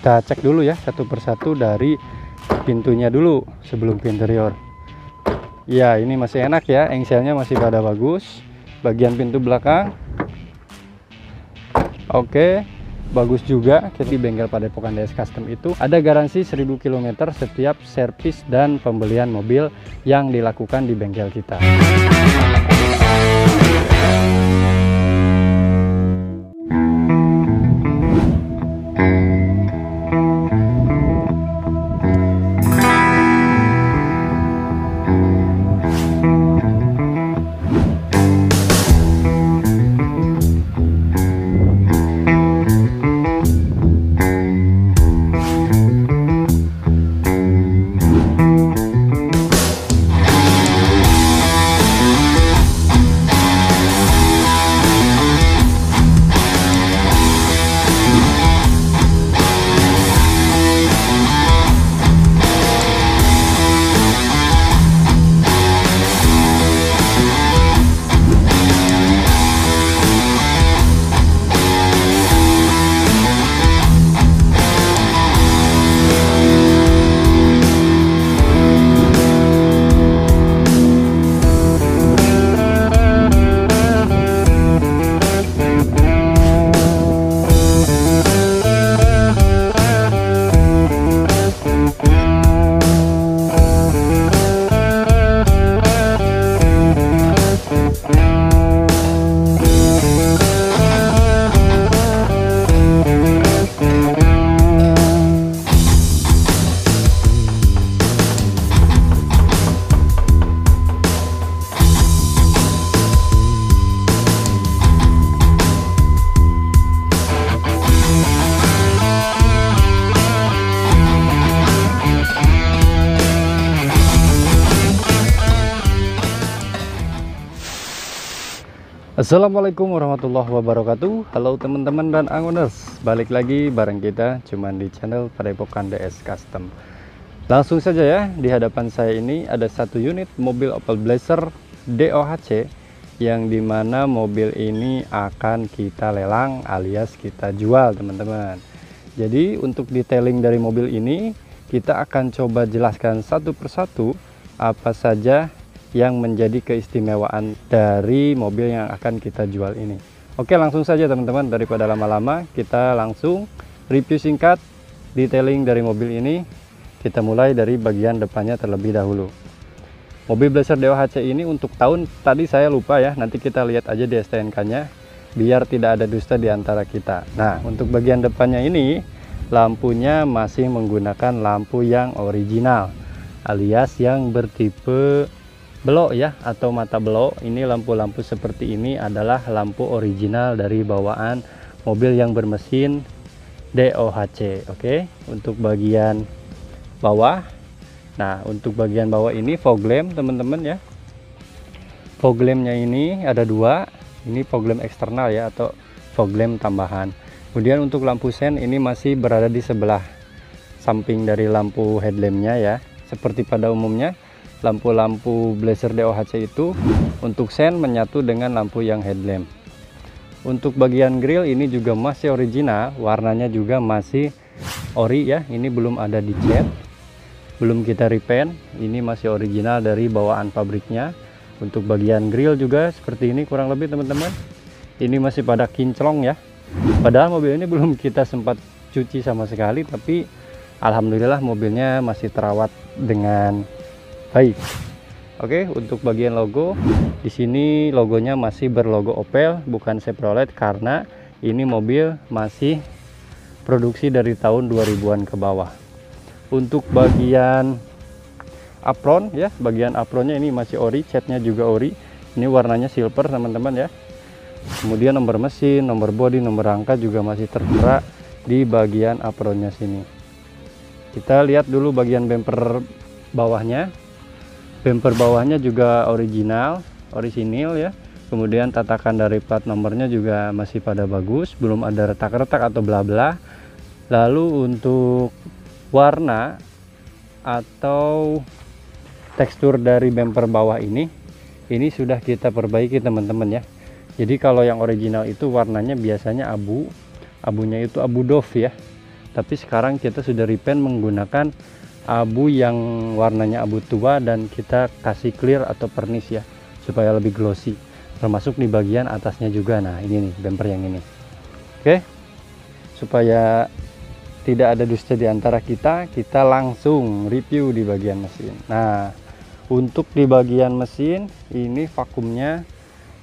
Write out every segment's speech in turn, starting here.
kita cek dulu ya satu persatu dari pintunya dulu sebelum ke interior. Ya, ini masih enak ya, engselnya masih pada bagus. Bagian pintu belakang oke, bagus juga. Jadi bengkel Padepokan DS Custom itu ada garansi 1000 km setiap servis dan pembelian mobil yang dilakukan di bengkel kita. Assalamualaikum warahmatullahi wabarakatuh. Halo teman-teman dan angoners, balik lagi bareng kita cuman di channel Padepokan DS Custom. Langsung saja ya, di hadapan saya ini ada satu unit mobil Opel Blazer DOHC yang dimana mobil ini akan kita lelang alias kita jual teman-teman. Jadi untuk detailing dari mobil ini kita akan coba jelaskan satu persatu apa saja yang menjadi keistimewaan dari mobil yang akan kita jual ini. Oke, langsung saja teman-teman, daripada lama-lama kita langsung review singkat detailing dari mobil ini. Kita mulai dari bagian depannya terlebih dahulu. Mobil Blazer DOHC ini untuk tahun tadi saya lupa ya, nanti kita lihat aja di STNK nya biar tidak ada dusta di antara kita. Nah, untuk bagian depannya ini lampunya masih menggunakan lampu yang original alias yang bertipe belok ya, atau mata belok. Ini lampu-lampu seperti ini adalah lampu original dari bawaan mobil yang bermesin DOHC. Oke, untuk bagian bawah, nah untuk bagian bawah ini fog lamp teman-teman ya. Fog lampnya ini ada dua, ini fog lamp eksternal ya, atau fog lamp tambahan. Kemudian untuk lampu sen ini masih berada di sebelah samping dari lampu headlampnya ya. Seperti pada umumnya lampu-lampu Blazer DOHC itu untuk sen menyatu dengan lampu yang headlamp. Untuk bagian grill ini juga masih original, warnanya juga masih ori ya. Ini belum ada dicat, belum kita repaint, ini masih original dari bawaan pabriknya. Untuk bagian grill juga seperti ini kurang lebih teman-teman. Ini masih pada kinclong ya. Padahal mobil ini belum kita sempat cuci sama sekali, tapi alhamdulillah mobilnya masih terawat dengan baik. Oke, untuk bagian logo di sini logonya masih berlogo Opel bukan Chevrolet karena ini mobil masih produksi dari tahun 2000-an ke bawah. Untuk bagian apron ya, bagian apronnya ini masih ori, catnya juga ori. Ini warnanya silver teman-teman ya. Kemudian nomor mesin, nomor bodi, nomor rangka juga masih tertera di bagian apronnya sini. Kita lihat dulu bagian bumper bawahnya. Bumper bawahnya juga orisinil ya. Kemudian tatakan dari plat nomornya juga masih pada bagus, belum ada retak-retak atau bla-bla. Lalu untuk warna atau tekstur dari bumper bawah ini sudah kita perbaiki teman-teman ya. Jadi kalau yang original itu warnanya biasanya abunya itu abu doff ya. tapi sekarang kita sudah repaint menggunakan abu yang warnanya abu tua dan kita kasih clear atau pernis ya, supaya lebih glossy, termasuk di bagian atasnya juga. Nah ini nih bumper yang ini. Oke, supaya tidak ada dusta di antara kita langsung review di bagian mesin. Nah untuk di bagian mesin ini vakumnya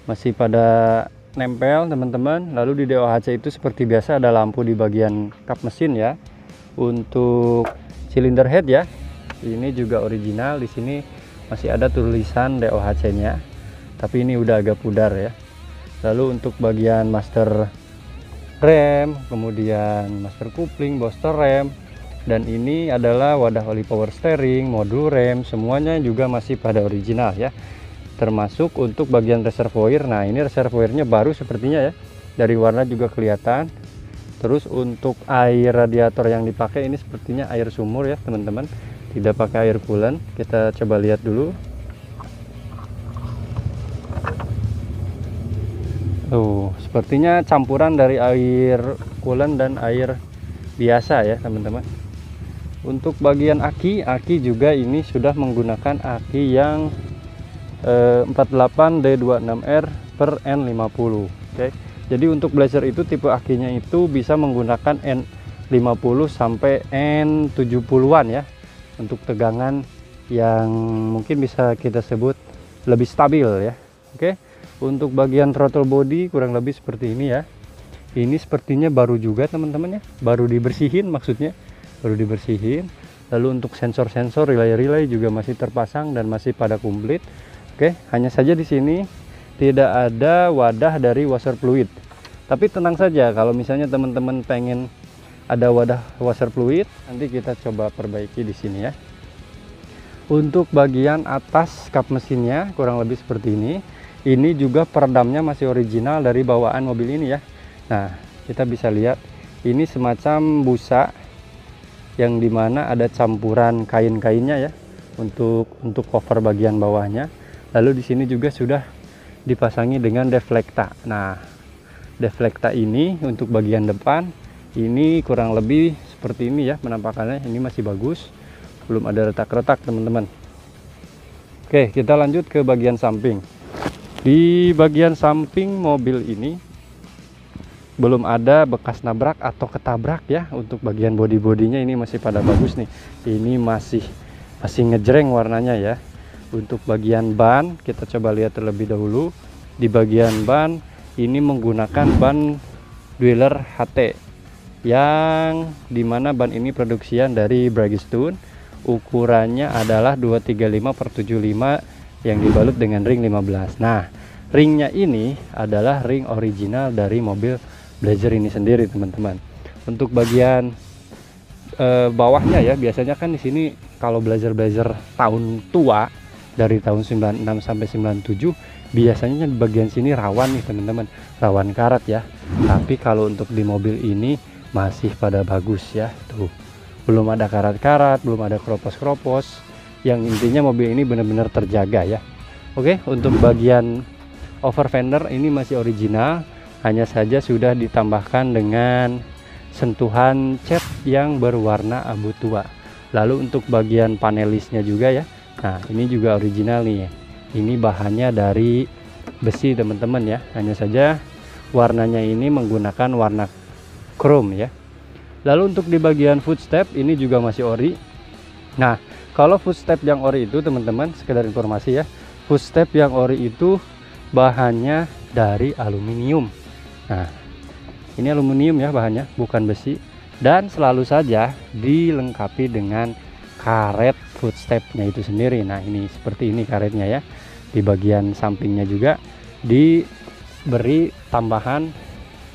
masih pada nempel teman-teman. Lalu di DOHC itu seperti biasa ada lampu di bagian kap mesin ya. Untuk cylinder head ya, ini juga original. Di sini masih ada tulisan DOHC nya, tapi ini udah agak pudar ya. Lalu untuk bagian master rem, kemudian master coupling, booster rem, dan ini adalah wadah oli power steering, modul rem, semuanya juga masih pada original ya. Termasuk untuk bagian reservoir. Nah ini reservoirnya baru sepertinya ya, dari warna juga kelihatan. Terus untuk air radiator yang dipakai ini sepertinya air sumur ya teman-teman, tidak pakai air coolant. Kita coba lihat dulu. Tuh sepertinya campuran dari air coolant dan air biasa ya teman-teman. Untuk bagian aki juga ini sudah menggunakan aki yang 48D26R per N50. Oke. Jadi untuk Blazer itu tipe akinya itu bisa menggunakan N50 sampai N70-an ya. Untuk tegangan yang mungkin bisa kita sebut lebih stabil ya. Oke. Untuk bagian throttle body kurang lebih seperti ini ya. Ini sepertinya baru juga teman-teman ya. Baru dibersihin maksudnya. Baru dibersihin. Lalu untuk sensor-sensor relay juga masih terpasang dan masih pada komplit. Oke, hanya saja di sini tidak ada wadah dari washer fluid. Tapi tenang saja, kalau misalnya teman-teman pengen ada wadah washer fluid, nanti kita coba perbaiki di sini ya. Untuk bagian atas kap mesinnya kurang lebih seperti ini. Ini juga peredamnya masih original dari bawaan mobil ini ya. Nah, kita bisa lihat ini semacam busa yang dimana ada campuran kain-kainnya ya untuk cover bagian bawahnya. Lalu di sini juga sudah dipasangi dengan deflecta. Nah, deflecta ini untuk bagian depan ini kurang lebih seperti ini ya penampakannya. Ini masih bagus, belum ada retak-retak teman-teman. Oke, kita lanjut ke bagian samping. Di bagian samping mobil ini belum ada bekas nabrak atau ketabrak ya. Untuk bagian bodi-bodinya ini masih pada bagus nih. Ini masih ngejreng warnanya ya. Untuk bagian ban kita coba lihat terlebih dahulu. Di bagian ban ini menggunakan ban Dweller HT yang dimana ban ini produksian dari Bridgestone. Ukurannya adalah 235/75 yang dibalut dengan ring 15. Nah ringnya ini adalah ring original dari mobil Blazer ini sendiri teman-teman. Untuk bagian bawahnya ya, biasanya kan di sini kalau Blazer tahun tua dari tahun 96 sampai 97 biasanya di bagian sini rawan nih teman-teman, rawan karat ya. Tapi kalau untuk di mobil ini masih pada bagus ya. Tuh belum ada karat-karat, belum ada keropos-keropos, yang intinya mobil ini benar-benar terjaga ya. Oke, untuk bagian over fender ini masih original, hanya saja sudah ditambahkan dengan sentuhan cat yang berwarna abu tua. Lalu untuk bagian panelisnya juga ya, nah ini juga original nih ya. Ini bahannya dari besi teman-teman ya, hanya saja warnanya ini menggunakan warna chrome ya. Lalu untuk di bagian footstep ini juga masih ori. Nah kalau footstep yang ori itu teman-teman, sekedar informasi ya, footstep yang ori itu bahannya dari aluminium. Nah ini aluminium ya bahannya, bukan besi. Dan selalu saja dilengkapi dengan karet footstepnya itu sendiri. Nah ini seperti ini karetnya ya. Di bagian sampingnya juga diberi tambahan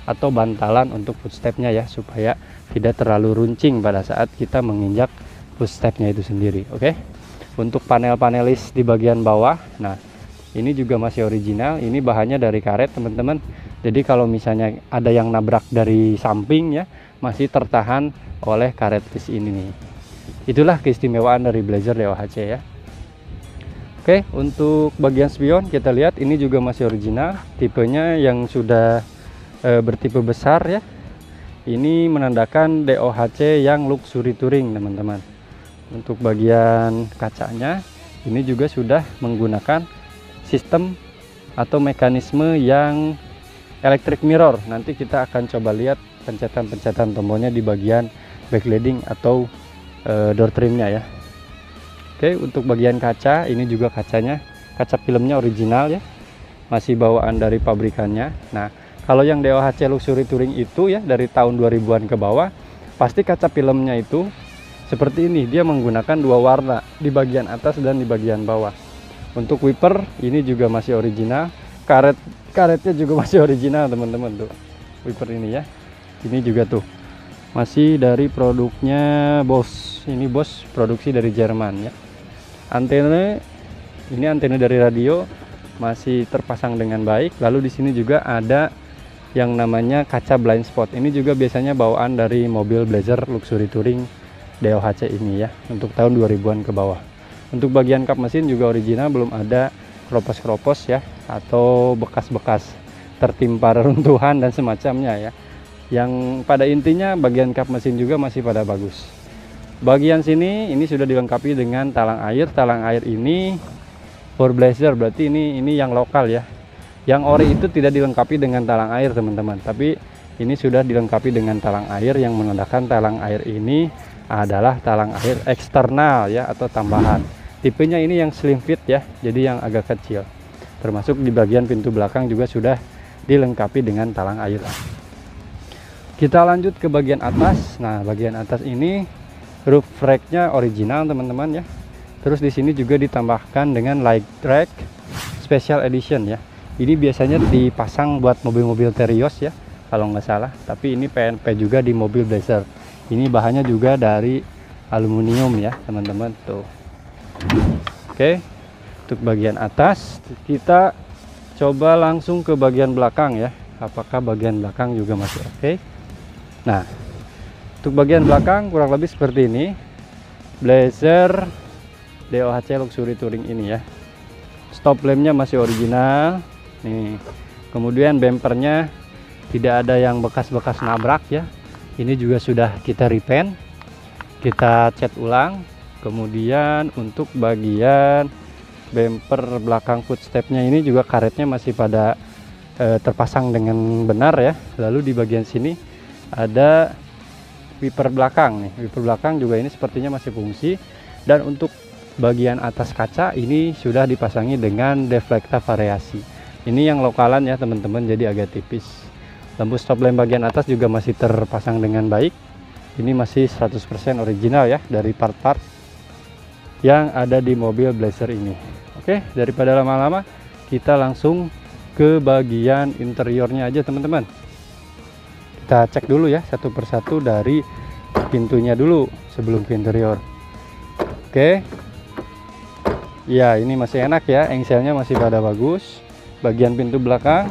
atau bantalan untuk footstepnya ya, supaya tidak terlalu runcing pada saat kita menginjak footstepnya itu sendiri. Oke. Untuk panel-panelis di bagian bawah, nah ini juga masih original. Ini bahannya dari karet teman-teman. Jadi kalau misalnya ada yang nabrak dari samping ya, masih tertahan oleh karet piece ini nih. Itulah keistimewaan dari Blazer DOHC ya. Oke, untuk bagian spion kita lihat ini juga masih original, tipenya yang sudah bertipe besar ya. ini menandakan DOHC yang Luxury Touring teman-teman. Untuk bagian kacanya ini juga sudah menggunakan sistem atau mekanisme yang electric mirror. Nanti kita akan coba lihat pencetan-pencetan tombolnya di bagian backlighting atau door trimnya ya. Oke, untuk bagian kaca ini juga kacanya, kaca filmnya original ya, masih bawaan dari pabrikannya. Nah, kalau yang DOHC Luxury Touring itu ya dari tahun 2000-an ke bawah, pasti kaca filmnya itu seperti ini, dia menggunakan dua warna di bagian atas dan di bagian bawah. Untuk wiper ini juga masih original, karetnya juga masih original teman-teman tuh. Wiper ini ya, ini juga tuh masih dari produknya Bosch. Ini Bosch produksi dari Jerman ya. Antena ini antena dari radio masih terpasang dengan baik. Lalu di sini juga ada yang namanya kaca blind spot. Ini juga biasanya bawaan dari mobil Blazer Luxury Touring DOHC ini ya, untuk tahun 2000-an ke bawah. Untuk bagian kap mesin juga original, belum ada keropos-keropos ya atau bekas-bekas tertimpa reruntuhan dan semacamnya ya. Yang pada intinya bagian kap mesin juga masih pada bagus. Bagian sini ini sudah dilengkapi dengan talang air. Talang air ini for Blazer, berarti ini yang lokal ya. Yang ori itu tidak dilengkapi dengan talang air teman-teman, tapi ini sudah dilengkapi dengan talang air yang menandakan talang air ini adalah talang air eksternal ya atau tambahan. Tipenya ini yang slim fit ya, jadi yang agak kecil. Termasuk di bagian pintu belakang juga sudah dilengkapi dengan talang air. Kita lanjut ke bagian atas. Nah, bagian atas ini roof rack-nya original teman-teman ya. Terus di sini juga ditambahkan dengan light rack special edition ya. Ini biasanya dipasang buat mobil-mobil Terios ya kalau nggak salah, tapi ini PNP juga di mobil Blazer. Ini bahannya juga dari aluminium ya teman-teman tuh. Oke, untuk bagian atas kita coba langsung ke bagian belakang ya, apakah bagian belakang juga masih oke. Nah, untuk bagian belakang kurang lebih seperti ini, Blazer DOHC Luxury Touring ini ya. Stop lampnya masih original nih, kemudian bempernya tidak ada yang bekas-bekas nabrak ya. Ini juga sudah kita repaint, kita cat ulang. Kemudian untuk bagian bumper belakang footstepnya ini juga karetnya masih pada terpasang dengan benar ya. Lalu di bagian sini ada wiper belakang nih, wiper belakang juga ini sepertinya masih fungsi. Dan untuk bagian atas kaca ini sudah dipasangi dengan deflecta variasi. Ini yang lokalan ya teman-teman, jadi agak tipis. Lampu stop lamp bagian atas juga masih terpasang dengan baik. Ini masih 100% original ya dari part-part yang ada di mobil Blazer ini. Oke, daripada lama-lama kita langsung ke bagian interiornya aja teman-teman. Kita cek dulu ya satu persatu dari pintunya dulu sebelum ke interior. Oke, ya ini masih enak ya, engselnya masih pada bagus. Bagian pintu belakang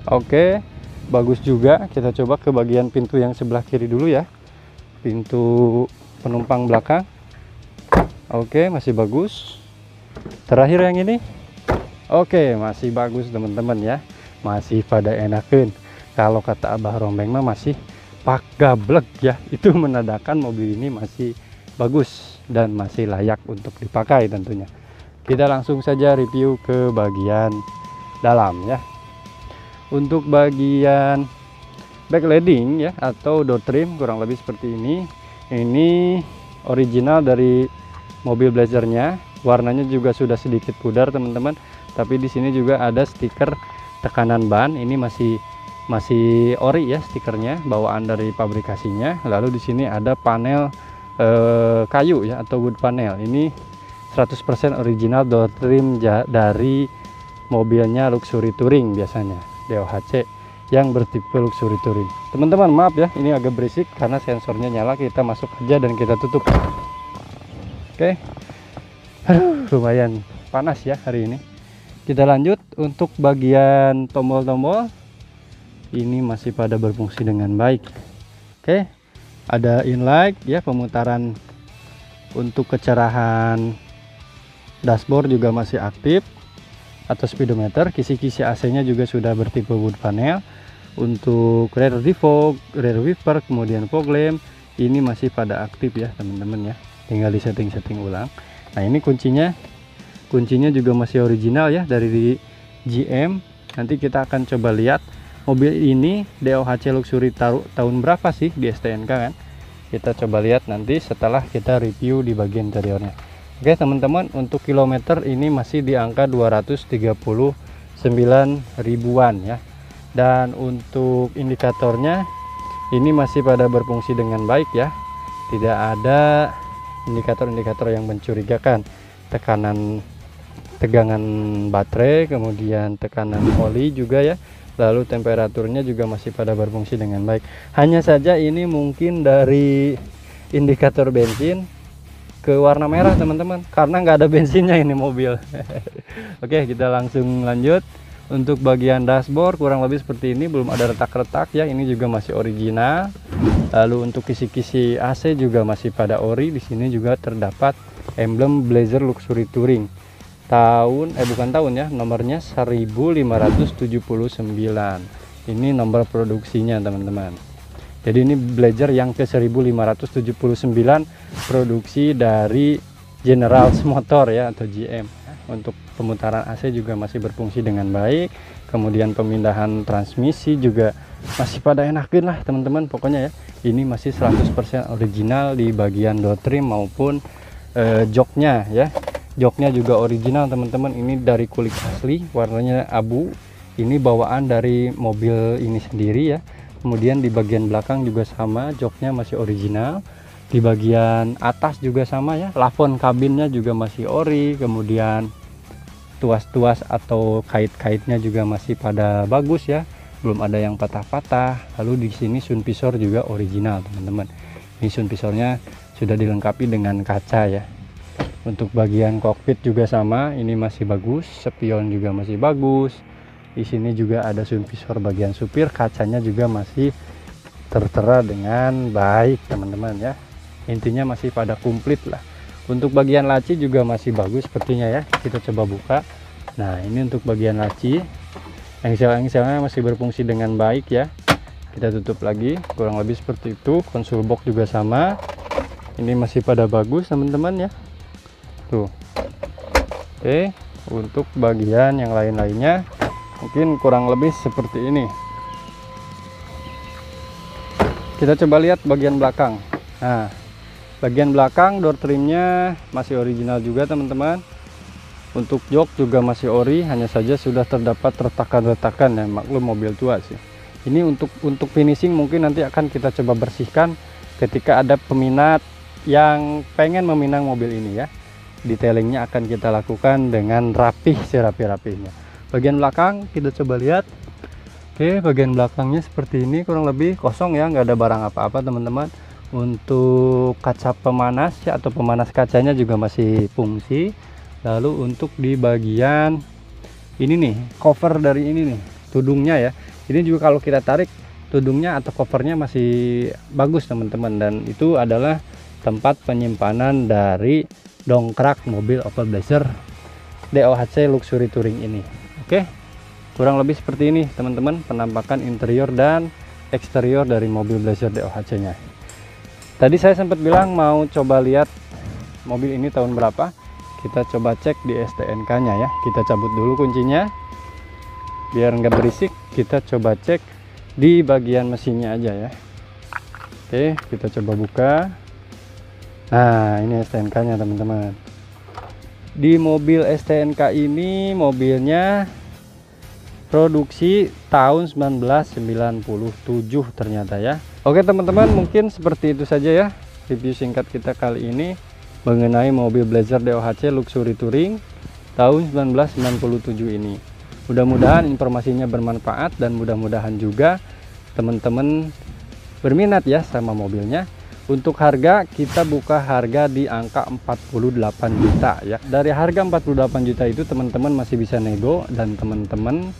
oke, bagus juga. Kita coba ke bagian pintu yang sebelah kiri dulu ya, pintu penumpang belakang. Oke, masih bagus. Terakhir yang ini oke, masih bagus teman-teman ya, masih pada enakan. Kalau kata Abah Rombeng mah masih pak gablek ya, itu menandakan mobil ini masih bagus dan masih layak untuk dipakai tentunya. Kita langsung saja review ke bagian dalam ya. Untuk bagian backlighting ya atau door trim kurang lebih seperti ini. Ini original dari mobil Blazernya. Warnanya juga sudah sedikit pudar teman-teman. Tapi di sini juga ada stiker tekanan ban. Ini masih ori ya stikernya, bawaan dari pabrikasinya. Lalu di sini ada panel kayu ya atau wood panel. Ini 100% original door trim dari mobilnya Luxury Touring biasanya DOHC yang bertipe Luxury Touring. Teman-teman maaf ya, ini agak berisik karena sensornya nyala. Kita masuk aja dan kita tutup. Oke. Aduh, lumayan panas ya hari ini. Kita lanjut untuk bagian tombol-tombol. Ini masih pada berfungsi dengan baik. Oke. Ada inlight ya, pemutaran untuk kecerahan dashboard juga masih aktif, atau speedometer. Kisi-kisi AC-nya juga sudah bertipe wood panel. Untuk rear defog, rear wiper, kemudian fog lamp ini masih pada aktif ya teman-teman ya, tinggal di setting ulang. Nah ini kuncinya juga masih original ya dari GM. Nanti kita akan coba lihat mobil ini DOHC Luxury tahun berapa sih di STNK kan. Kita coba lihat nanti setelah kita review di bagian interiornya. Oke teman-teman, untuk kilometer ini masih di angka 239 ribuan ya. Dan untuk indikatornya ini masih pada berfungsi dengan baik ya. Tidak ada indikator-indikator yang mencurigakan. Tegangan baterai, kemudian tekanan oli juga ya. Lalu temperaturnya juga masih pada berfungsi dengan baik. Hanya saja ini mungkin dari indikator bensin ke warna merah teman-teman, karena nggak ada bensinnya ini mobil. Oke, kita langsung lanjut. Untuk bagian dashboard kurang lebih seperti ini, belum ada retak-retak ya. Ini juga masih original. Lalu untuk kisi-kisi AC juga masih pada ori. Di sini juga terdapat emblem Blazer Luxury Touring. Bukan tahun ya, nomornya 1579. Ini nomor produksinya teman-teman. Jadi ini Blazer yang ke 1579 produksi dari General Motor ya, atau GM. Untuk pemutaran AC juga masih berfungsi dengan baik. Kemudian pemindahan transmisi juga masih pada enakin lah teman-teman. Pokoknya ya, ini masih 100% original di bagian door trim maupun joknya ya. Joknya juga original teman-teman, ini dari kulit asli, warnanya abu. Ini bawaan dari mobil ini sendiri ya. Kemudian di bagian belakang juga sama, joknya masih original. Di bagian atas juga sama ya, plafon kabinnya juga masih ori. Kemudian tuas-tuas atau kait-kaitnya juga masih pada bagus ya, belum ada yang patah-patah. Lalu di sini sun visor juga original teman-teman. Ini sun visornya sudah dilengkapi dengan kaca ya. Untuk bagian kokpit juga sama, ini masih bagus, spion juga masih bagus. Di sini juga ada sun visor bagian supir, kacanya juga masih tertera dengan baik teman-teman ya. Intinya masih pada komplit lah. Untuk bagian laci juga masih bagus sepertinya ya. Kita coba buka. Nah, ini untuk bagian laci. Engsel-engselnya masih berfungsi dengan baik ya. Kita tutup lagi, kurang lebih seperti itu. Konsol box juga sama. Ini masih pada bagus teman-teman ya. Tuh. Oke, untuk bagian yang lain-lainnya mungkin kurang lebih seperti ini. Kita coba lihat bagian belakang. Nah, bagian belakang door trimnya masih original juga teman-teman. Untuk jok juga masih ori, hanya saja sudah terdapat retakan-retakan ya, maklum mobil tua sih. Ini untuk finishing mungkin nanti akan kita coba bersihkan ketika ada peminat yang pengen meminang mobil ini ya. Detailingnya akan kita lakukan dengan rapih, serapi-rapihnya. Bagian belakang kita coba lihat. Oke, bagian belakangnya seperti ini, kurang lebih kosong ya, nggak ada barang apa-apa teman-teman. Untuk kaca pemanas ya, atau pemanas kacanya juga masih fungsi. Lalu untuk di bagian ini nih, cover dari ini nih, tudungnya ya, ini juga kalau kita tarik tudungnya atau covernya masih bagus teman-teman. Dan itu adalah tempat penyimpanan dari dongkrak mobil Opel Blazer DOHC Luxury Touring ini. Oke, kurang lebih seperti ini teman-teman penampakan interior dan eksterior dari mobil Blazer DOHC nya. Tadi saya sempat bilang mau coba lihat mobil ini tahun berapa. Kita coba cek di STNK nya ya. Kita cabut dulu kuncinya biar nggak berisik. Kita coba cek di bagian mesinnya aja ya. Oke, kita coba buka. Nah, ini STNK nya teman-teman. Di mobil STNK ini mobilnya produksi tahun 1997 ternyata ya. Oke teman-teman, mungkin seperti itu saja ya review singkat kita kali ini mengenai mobil Blazer DOHC Luxury Touring tahun 1997 ini. Mudah-mudahan informasinya bermanfaat dan mudah-mudahan juga teman-teman berminat ya sama mobilnya. Untuk harga, kita buka harga di angka 48 juta ya. Dari harga 48 juta itu teman-teman masih bisa nego dan teman-teman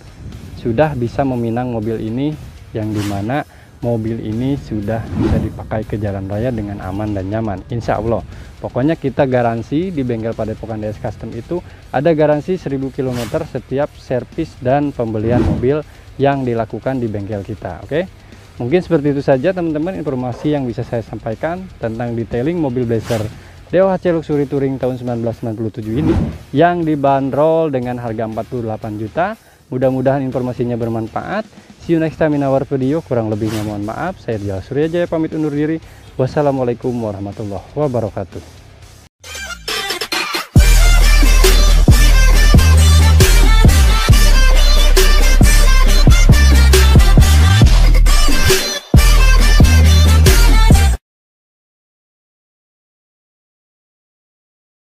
sudah bisa meminang mobil ini, yang dimana mobil ini sudah bisa dipakai ke jalan raya dengan aman dan nyaman, insya Allah. Pokoknya kita garansi di bengkel Padepokan DS Custom itu ada garansi 1000 km setiap servis dan pembelian mobil yang dilakukan di bengkel kita. Oke, mungkin seperti itu saja teman-teman informasi yang bisa saya sampaikan tentang detailing mobil Blazer DOHC Luxury Touring tahun 1997 ini yang dibanderol dengan harga 48 juta. Mudah-mudahan informasinya bermanfaat. See you next time in our video. Kurang lebihnya mohon maaf. Saya Rizal Suryajaya pamit undur diri. Wassalamualaikum warahmatullahi wabarakatuh.